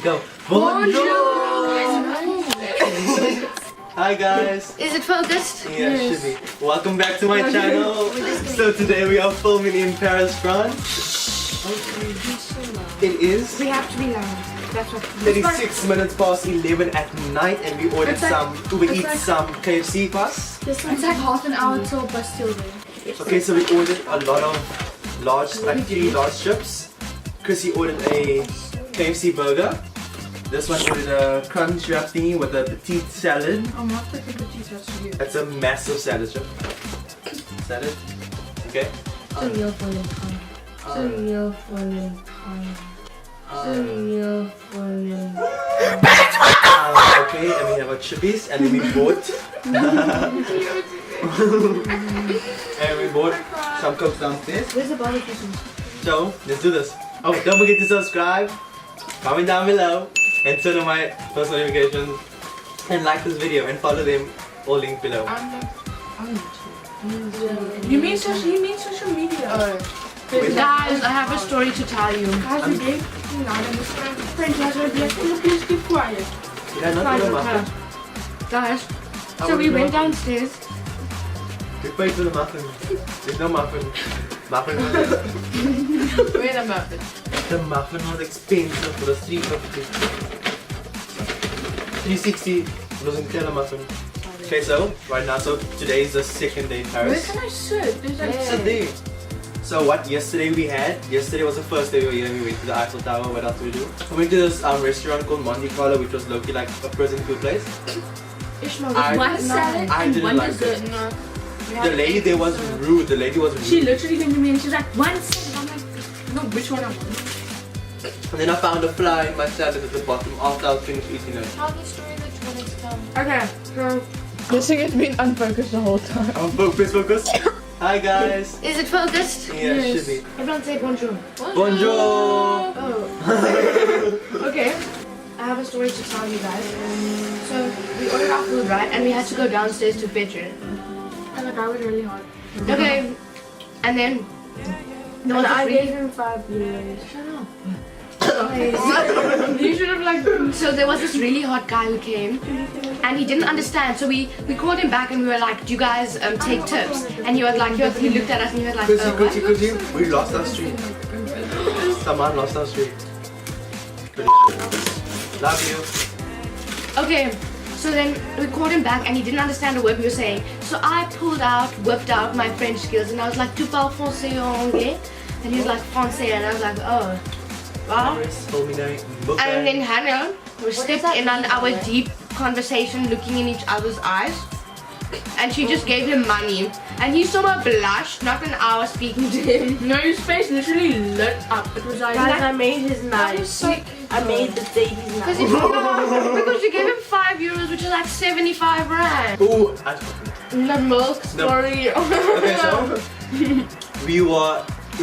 go. Bonjour! Hi guys! Is it focused? Yeah, it should be. Welcome back to my channel. So today we are filming in Paris, France. It is We have to be loud. That's what. 36 minutes past 11 at night and we ordered some KFC first. It's like half an hour till Bastille Day. Okay, so we ordered a lot of large, like 3 large strips. Chrissy ordered a KFC burger. This one ordered a crunch wrap thingy with a petite salad. I'm not taking petite, that's for you. That's a massive salad strip. Salad. Okay. Cereal for your time. Cereal for your time. Cereal for your okay, and we have our chippies and then we bought and we bought some cokes downstairs. Where's the barbecue? So let's do this. Oh, don't forget to subscribe, comment down below, and turn on my post notifications, and like this video and follow them, all linked below. You mean social media? Guys, I have a story to tell you. Guys, you gave me loud and this French guys would be like, oh, please keep quiet. Yeah, not the muffin. Guys, so we went downstairs. We paid for the muffin. There's no muffin. Muffin was Wait a muffin. the muffin was expensive for the 350. 360 was in a muffin. Okay, so right now, so today is the second day in Where Paris. can I sit? There's like Sit there. So what yesterday we had, yesterday was the first day we were here. We went to the Eiffel Tower. What else did we do? We went to this restaurant called Monte Carlo, which was low-key like a prison food place. Ishmael, I- one salad I and didn't one like dessert. it. no. The lady there was rude. The lady was rude. She literally came to me and she's like, one second. I'm like, no, which one I want? And then I found a fly in my salad at the bottom after I was finished eating it. Tell the story that you wanted to tell. Okay, so this thing has been unfocused the whole time. I'm focus. Hi guys. Is it focused? Yeah, it should be. Everyone say bonjour. Bonjour. Oh. Okay. I have a story to tell you guys. So we ordered our food, right? And we had to go downstairs to fetch it. And the guy was really hot. Okay. And then there was I a gave really... him 5 euros. Shut up. You should have like. So there was this really hot guy who came and he didn't understand. So we called him back and we were like, do you guys take tips? And he was like, he looked at us and he was like, what? Chrissy, we lost our street. Someone lost our street. Love you. Okay, so then we called him back and he didn't understand a word we were saying. So I whipped out my French skills and I was like, tu parles français ou anglais? And he was like, français, and I was like, oh, wow. And then Hannah was stepped in on our deep conversation looking in each other's eyes. And she just gave him money. And he saw her blush, not an hour speaking to him. No, his face literally lit up. It was like. Guys, I made his night. I made the baby's Because night. because you gave him 5 euros, which is like 75 rand. Ooh, The milk story. okay, so we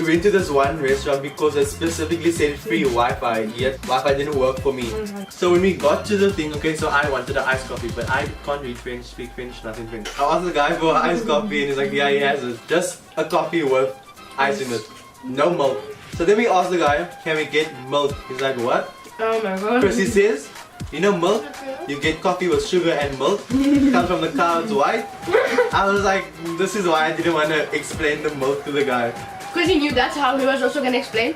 went to this one restaurant because it specifically said free Wi-Fi, yet Wi-Fi didn't work for me. So when we got to the thing, okay, so I wanted an iced coffee, but I can't read French, speak French, nothing French. I asked the guy for an iced coffee and he's like, yeah, he has it. Just a coffee with ice in it. No milk. So then we asked the guy, can we get milk? He's like, what? Oh my god. Chrissy says, you know milk? You get coffee with sugar and milk. It comes from the cow, it's white. I was like, this is why I didn't want to explain the milk to the guy. Because he knew that's how he was also going to explain.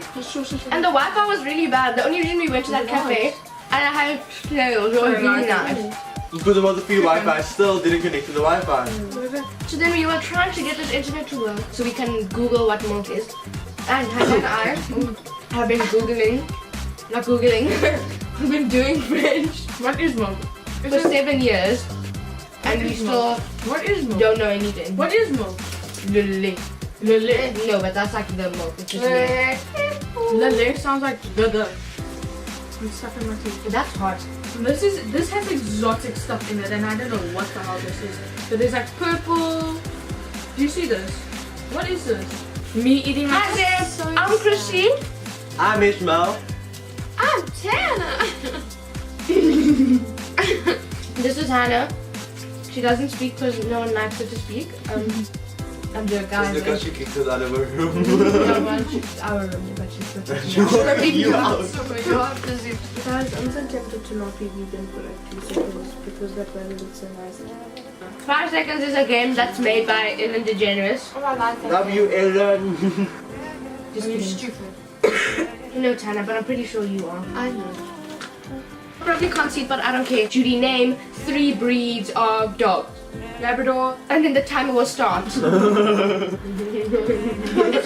And the Wi-Fi was really bad. The only reason we went to that cafe and I had snails, it was really nice. Because it was a free Wi-Fi, I still didn't connect to the Wi-Fi. So then we were trying to get this internet to work so we can Google what milk is. And Hannah and I have been Googling, not Googling, we've been doing French What is milk? for 7 years. And we still What is milk? don't know anything. What is milk? Lele. Lele. No, but that's like the milk. It's just lele. Lele sounds like the. I'm stuck in my teeth. That's hot. This has exotic stuff in it, and I don't know what the hell this is. So there's like purple. Do you see this? What is this? Me eating my. Hi there, I'm Chrissy. I'm Ishmael. I'm Tana. This is Hannah. She doesn't speak because no one likes her to speak. I'm the guy. Just because she kicked us out of her room. No one, she's our room, but she's the You out. You have to see. Guys, I'm so tempted to not be vegan for like 2 seconds because that weather looks so nice. 5 seconds is a game that's made by Ellen DeGeneres. Oh, I like that. Love you, Ellen. Just You're kidding. stupid. You know Tana, but I'm pretty sure you are. I know. Probably can't see it, but I don't care. Judy, name 3 breeds of dogs. Labrador. And then the timer will start. If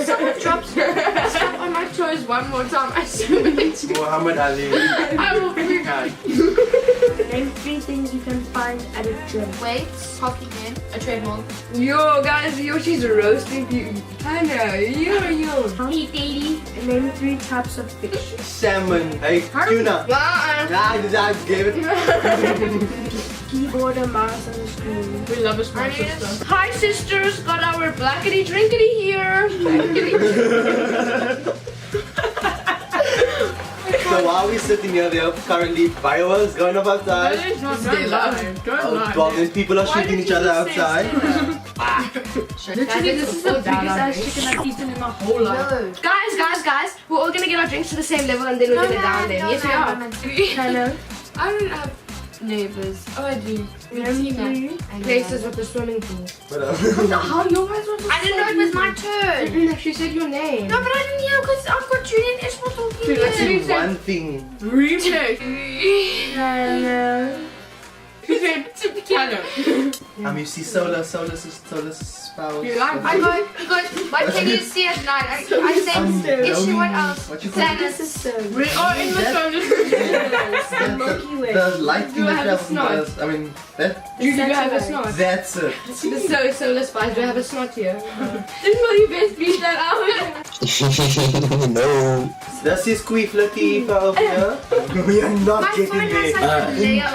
someone drops stuff on my toes one more time, I swear to Muhammad Ali. I will freak. Name 3 things you can find at a gym. Weights, hockey game, a treadmill. Yo, guys, Yoshi's roasting you. Tana, yo. Hey, Daddy. Name 3 types of fish. Salmon. Hey, tuna. I gave it. Keyboard, a mouse, and a screen. We love a smart sister. Hi, sisters. Got our blackety drinkety here. So while we're sitting here, there are currently fireworks going off outside. Don't lie. Don't lie. Well, then people are shooting each other outside. Literally, this is the biggest ass chicken I've eaten in my whole life. Guys, we're all gonna get our drinks to the same level and then we're gonna down them. Yes, we are. Hello. I don't have neighbors. Oh, I do. Name 3. Places with the swimming pool. How you guys want to I didn't know it was my turn. She said your name. No, but I didn't hear because I've got Judy and Ishmael talking. Let's do one thing. Remake. Hello. Piano. You see solar spouse. You like? I got. Why can you see at night? I said, Ishi, what else? What you call it? This is so. Oh, in the phone. Milky Way. The light thing Do I that have a snot? travels. I mean, that. You do have a snot. That's it. The solar spice. Do I have a snot here? Will you best beat that out? No. That's his queef lucky over here. We are not My getting phone has there. like a layer.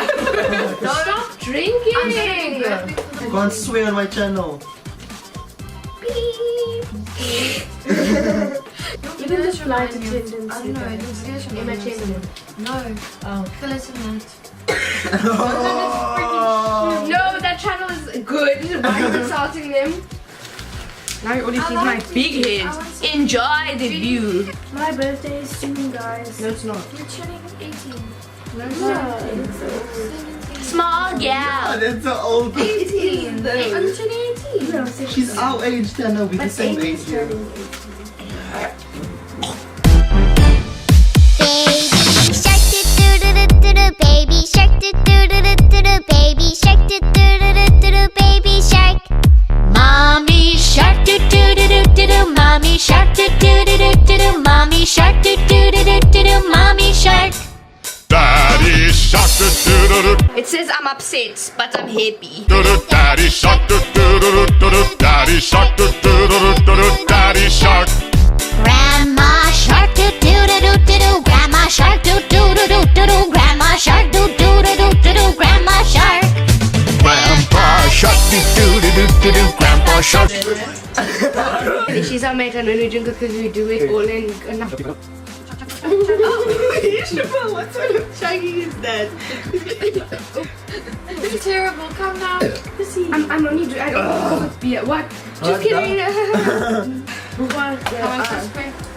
Stop drinking. I'm saying that. You can't swear on my channel. Even the flight attendants. I don't know. It looks good. Emma Chamberlain. No. Oh. Phyllis and Oh. No, that channel is good. Why are you insulting them? Now you only see my big head. Enjoy the view. My birthday is soon, guys. No, it's not. You're turning 18. Small gal. That's an old. 18. I'm turning 18. No, 16. She's our age, Tana. We're the But same 18 age is here. turning 18. Baby shark do do do do do do, baby shark do do do do do do, baby shark. Mommy shark do do do do do do, mommy shark do do do do do do, mommy shark do do do do do do, mommy shark. Daddy shark do do do do It says I'm upset, but I'm happy. do do. Daddy shark do do do do do. Daddy shark do do do do do. Daddy shark. Grandma shark do do do do do do, grandma shark do do do do do do, grandma shark do do do do do do, grandma shark. Grandpa shark do do do do do. Grandpa shark. She's our mate, and when we drink it, because we do it all in enough. What sort of chugging is that? This is terrible. Come down. I'm only doing. I don't know beer. What? Just kidding.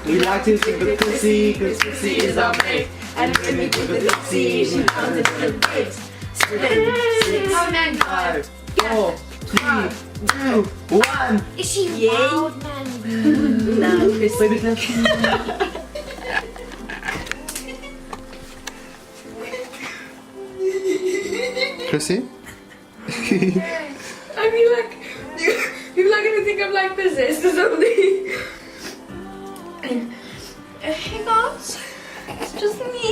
We like to sing the pussy, cause pussy is our mate. And when we put the pussy, she comes into the face. 7, 6, 5, 4, 3, 2, 1. Is she wild, man? No, baby, let's Chrissy? I mean, like, people are gonna think I'm like possessed or something. Hey guys, it's just me.